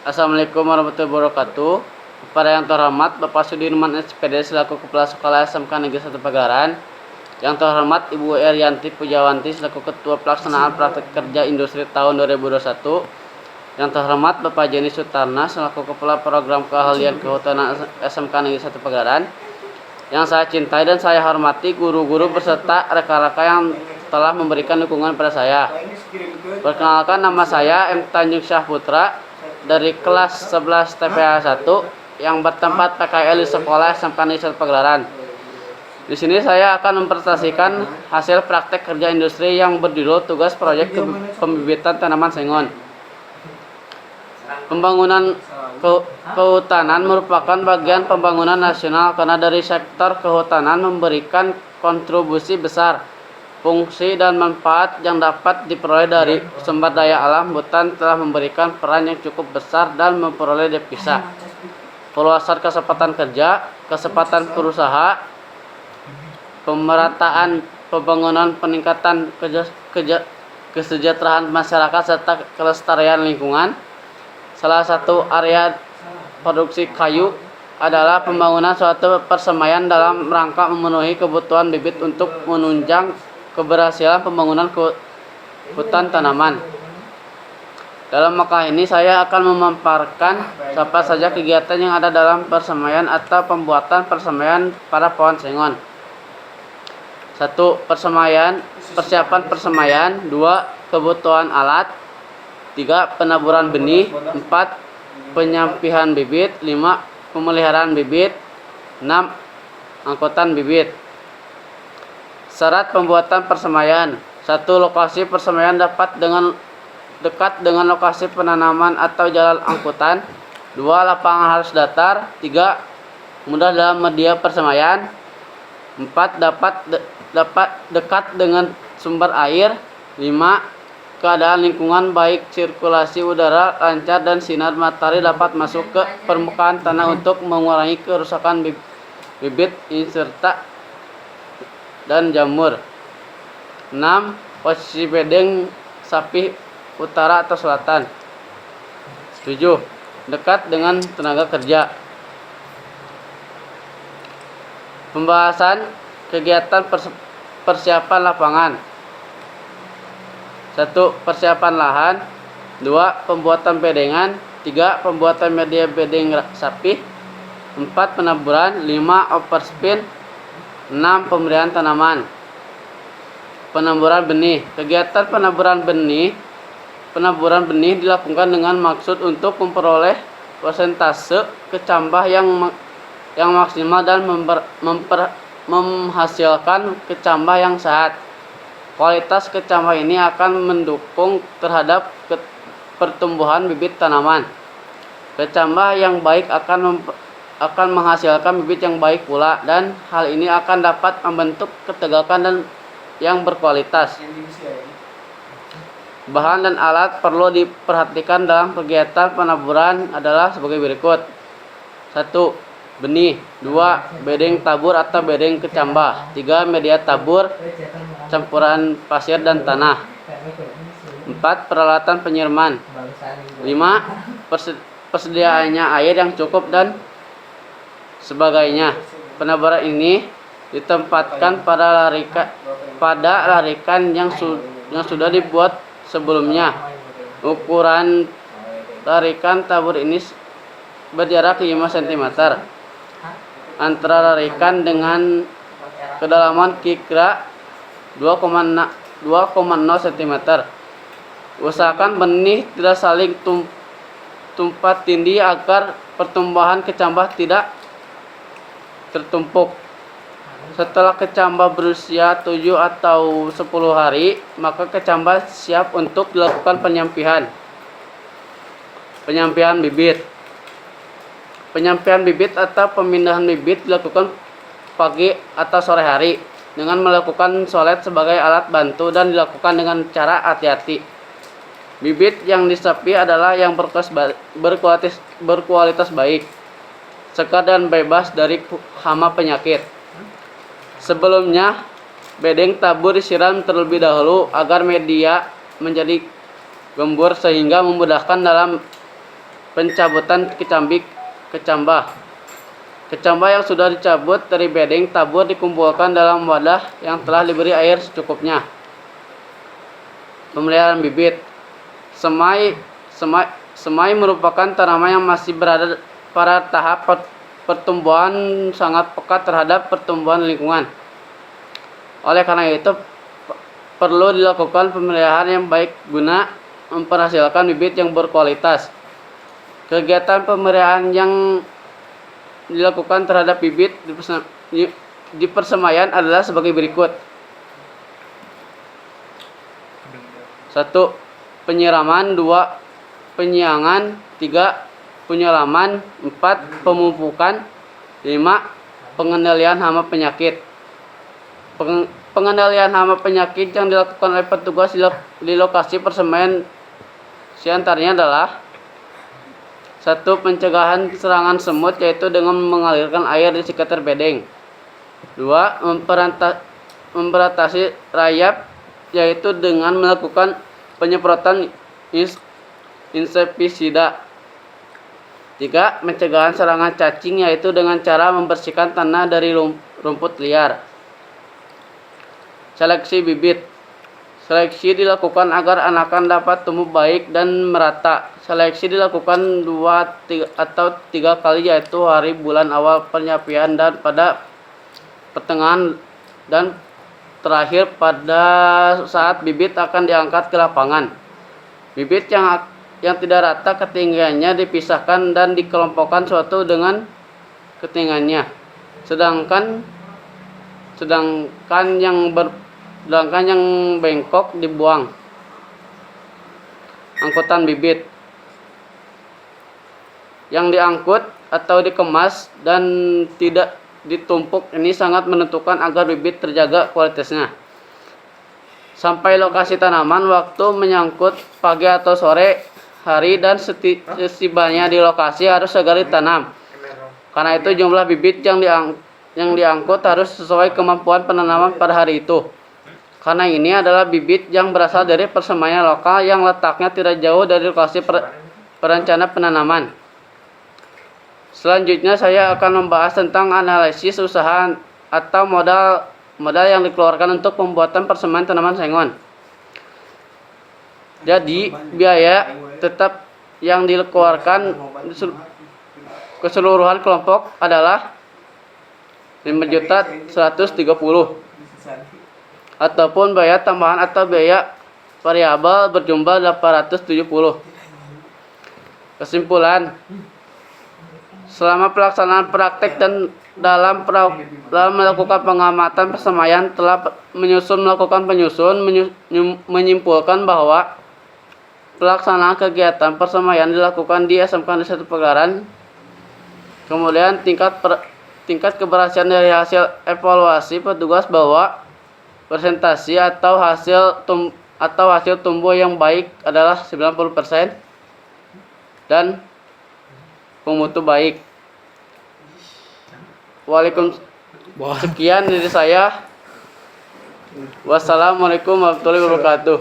Assalamualaikum warahmatullahi wabarakatuh. Para yang terhormat Bapak Sudirman SPD selaku Kepala Sekolah SMK Negeri 1 Pagelaran. Yang terhormat Ibu Erianti Pujawanti selaku Ketua Pelaksanaan Praktek Kerja Industri tahun 2021. Yang terhormat Bapak Jenny Sutarna selaku Kepala Program Keahlian Kehutanan SMK Negeri 1 Pagelaran. Yang saya cintai dan saya hormati guru-guru beserta rekan-rekan yang telah memberikan dukungan pada saya. Perkenalkan, nama saya M. Tanjung Syah Putra dari kelas 11 TPA 1 yang bertempat PKL di Sekolah SMK Negeri 1 Pagelaran. Di sini saya akan mempresentasikan hasil praktek kerja industri yang berjudul tugas proyek pembibitan tanaman sengon. Pembangunan kehutanan merupakan bagian pembangunan nasional karena dari sektor kehutanan memberikan kontribusi besar, fungsi dan manfaat yang dapat diperoleh dari sumber daya alam. Hutan telah memberikan peran yang cukup besar dan memperoleh devisa, perluasan kesempatan kerja, kesempatan berusaha, pemerataan pembangunan, peningkatan kesejahteraan masyarakat serta kelestarian lingkungan. Salah satu area produksi kayu adalah pembangunan suatu persemaian dalam rangka memenuhi kebutuhan bibit untuk menunjang keberhasilan pembangunan hutan tanaman. Dalam makalah ini saya akan memaparkan apa saja kegiatan yang ada dalam persemaian atau pembuatan persemaian pada pohon sengon. 1. Persemaian, persiapan persemaian. 2. Kebutuhan alat. 3. Penaburan benih. 4. Penyampihan bibit. 5. Pemeliharaan bibit. 6. Angkutan bibit. Syarat pembuatan persemaian. 1. Lokasi persemaian dekat dengan lokasi penanaman atau jalan angkutan. 2. Lapangan harus datar. 3. Mudah dalam media persemaian. 4. Dapat dekat dengan sumber air. 5. Keadaan lingkungan baik sirkulasi udara lancar dan sinar matahari dapat masuk ke permukaan tanah untuk mengurangi kerusakan bibit serta dan jamur. 6. Posisi bedeng sapi utara atau selatan. 7. Dekat dengan tenaga kerja. Pembahasan kegiatan persiapan lapangan. 1. Persiapan lahan. 2. Pembuatan bedengan. 3. Pembuatan media bedeng sapi. 4. Penaburan. 5. Overspin. 6. Pemberian tanaman. Penaburan benih. Kegiatan penaburan benih dilakukan dengan maksud untuk memperoleh persentase kecambah yang maksimal dan menghasilkan kecambah yang sehat. Kualitas kecambah ini akan mendukung terhadap pertumbuhan bibit tanaman. Kecambah yang baik akan menghasilkan bibit yang baik pula, dan hal ini akan dapat membentuk ketegakan dan yang berkualitas. Bahan dan alat perlu diperhatikan dalam kegiatan penaburan adalah sebagai berikut. 1. Benih. 2. Bedeng tabur atau bedeng kecambah. 3. Media tabur, campuran pasir dan tanah. 4. Peralatan penyiraman. 5. Persediaannya air yang cukup dan sebagainya. Penaburan ini ditempatkan pada larikan yang sudah dibuat sebelumnya. Ukuran larikan tabur ini berjarak 5 cm antara larikan dengan kedalaman kira 2,0 cm. Usahakan benih tidak saling tumpah tindih agar pertumbuhan kecambah tidak tertumpuk. Setelah kecambah berusia 7 atau 10 hari, maka kecambah siap untuk dilakukan penyampaian bibit. Penyampaian bibit atau pemindahan bibit dilakukan pagi atau sore hari dengan melakukan solet sebagai alat bantu dan dilakukan dengan cara hati-hati. Bibit yang disapi adalah yang berkualitas baik, segar dan bebas dari hama penyakit. Sebelumnya, bedeng tabur disiram terlebih dahulu agar media menjadi gembur sehingga memudahkan dalam pencabutan kecambah. Kecambah yang sudah dicabut dari bedding tabur dikumpulkan dalam wadah yang telah diberi air secukupnya. Pemeliharaan bibit. Semai merupakan tanaman yang masih berada pada tahap pertumbuhan sangat pekat terhadap pertumbuhan lingkungan. Oleh karena itu, perlu dilakukan pemeliharaan yang baik guna memperhasilkan bibit yang berkualitas. Kegiatan pemeliharaan yang dilakukan terhadap bibit di persemaian adalah sebagai berikut. 1. Penyiraman. 2. Penyiangan. 3. Penyelaman. 4. Pemupukan. 5. Pengendalian hama penyakit. Pengendalian hama penyakit yang dilakukan oleh petugas di lokasi persemaian diantaranya adalah 1. Pencegahan serangan semut, yaitu dengan mengalirkan air di sekitar bedding. 2. Memberantas rayap, yaitu dengan melakukan penyemprotan insektisida. 3. Pencegahan serangan cacing, yaitu dengan cara membersihkan tanah dari rumput liar. Seleksi bibit. Seleksi dilakukan agar anakan dapat tumbuh baik dan merata. Seleksi dilakukan 2 atau 3 kali, yaitu hari bulan awal penyapian dan pada pertengahan dan terakhir pada saat bibit akan diangkat ke lapangan. Bibit yang tidak rata ketinggiannya dipisahkan dan dikelompokkan suatu dengan ketinggiannya. Sedangkan yang bengkok dibuang. Angkutan bibit. Yang diangkut atau dikemas dan tidak ditumpuk ini sangat menentukan agar bibit terjaga kualitasnya. Sampai lokasi tanaman, waktu menyangkut pagi atau sore hari, dan setibanya di lokasi harus segera ditanam. Karena itu jumlah bibit yang diangkut harus sesuai kemampuan penanaman pada hari itu. Karena ini adalah bibit yang berasal dari persemaian lokal yang letaknya tidak jauh dari lokasi perencana penanaman. Selanjutnya saya akan membahas tentang analisis usaha atau modal yang dikeluarkan untuk pembuatan persemaian tanaman sengon. Jadi biaya tetap yang dikeluarkan keseluruhan kelompok adalah 5.130.000, ataupun biaya tambahan atau biaya variabel berjumlah 870. Kesimpulan, selama pelaksanaan praktek dan dalam melakukan pengamatan persemaian melakukan penyusun menyimpulkan bahwa pelaksanaan kegiatan persemaian dilakukan di SMK Negeri 1 Pagelaran. Kemudian tingkat keberhasilan dari hasil evaluasi petugas bahwa presentasi atau hasil tumbuh yang baik adalah 90% dan pemutu baik. Sekian dari saya. Wassalamualaikum warahmatullahi wabarakatuh.